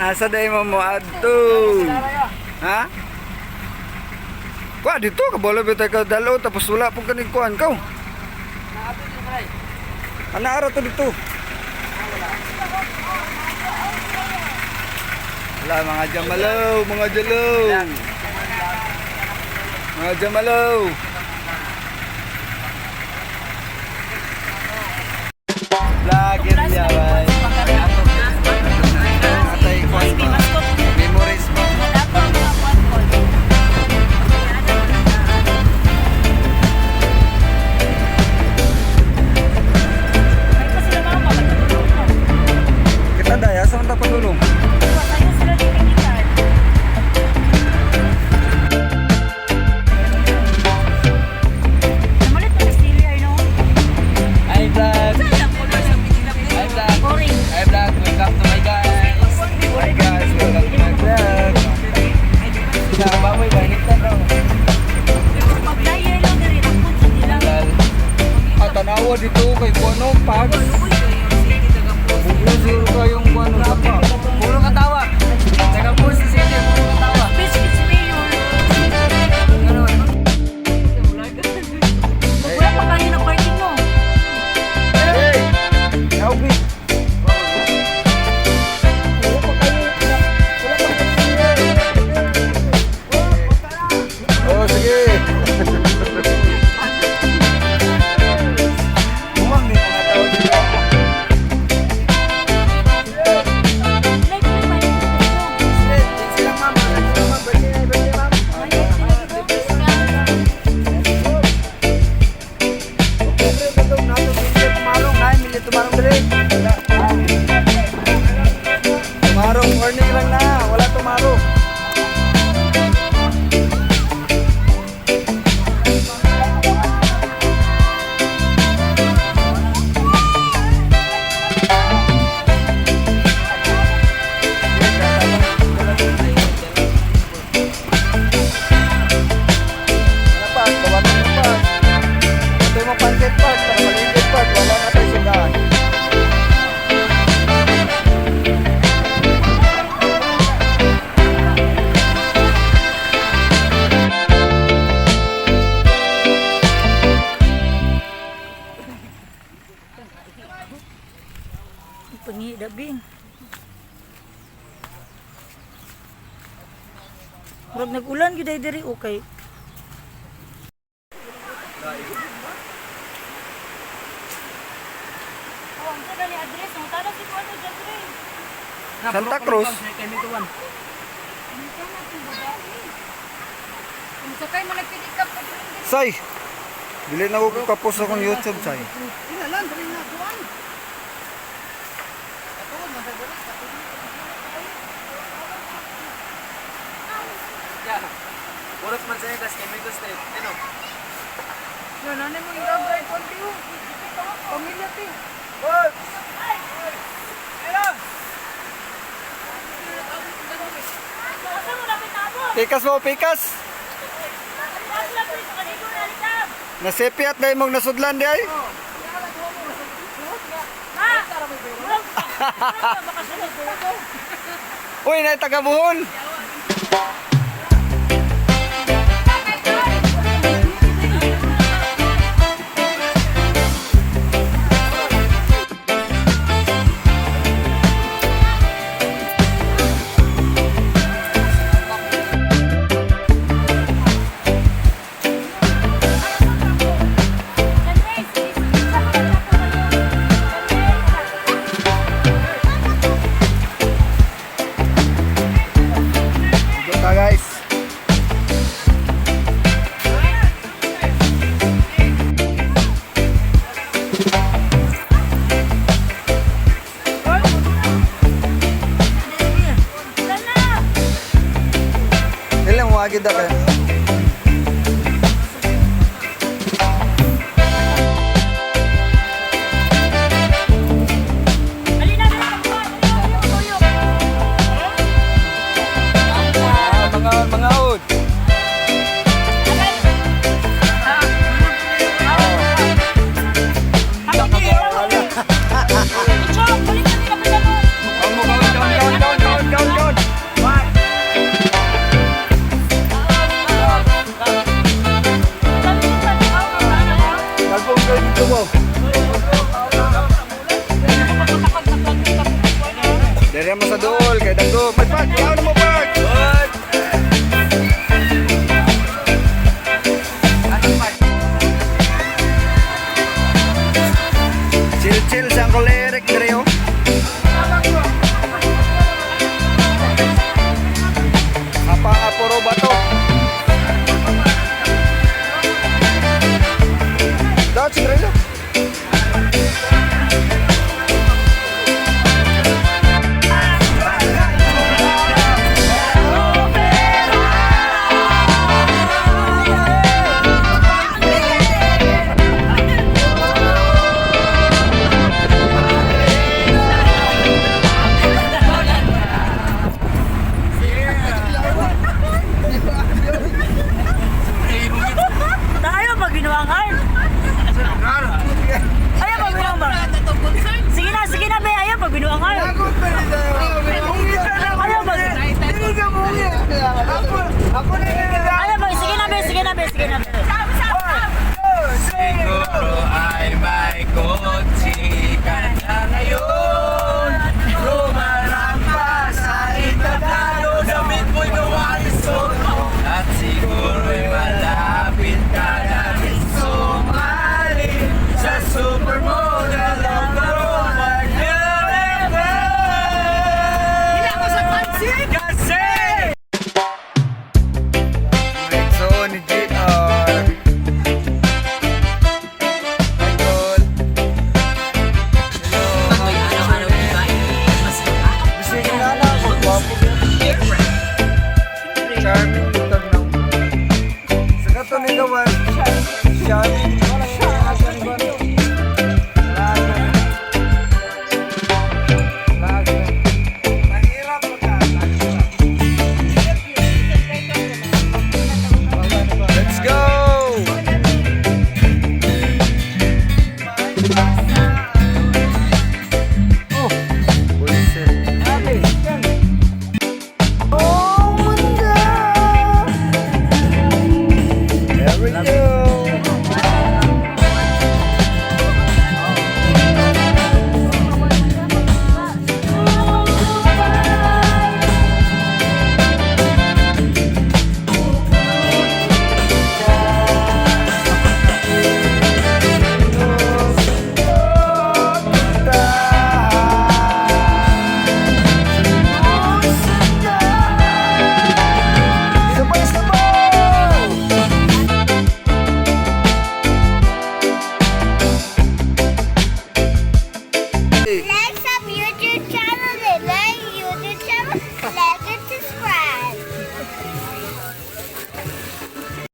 Asa day mo adto? Ha? Kuha dito ka bola bitay ka dalo tapos wala pong kanig kuan kaw. Ana ara to dito. Wala mga jamalaw, mga jalaw. Mga jamalaw. Lagi niya bay. Atay kuan ba? Memories mo. Kita daya sa unta pagulong. Tanawa dito kay Kuano pag bubusir ka yung Kuano pa. Puro katawa. Taga po si City, puro katawa. Biscuits mayor. Wala pa kayo ng parking mo. Hey! Help. Oh, sige. Tumarong morning lang na, wala tumaro. Pengi dabing. Murag nag-ulan gyud diri okay. Santa Cruz. Say. Dili na ko kapos akong YouTube say. Oras man saya gas kami to stay. Ano? Yo nane mo gabay konti yo. Pamilya ti. Oy! Hello. Asa mo dapat tabo? Pikas mo, pikas. Nasipiat na imong nasudlan di ay. Uy, na taga Buhol. Guys. Ilang wagid ka? Mga ud. Kaon, kaon, kaon, kaon, kaon. Diyan mo sa dool, kay Dagop.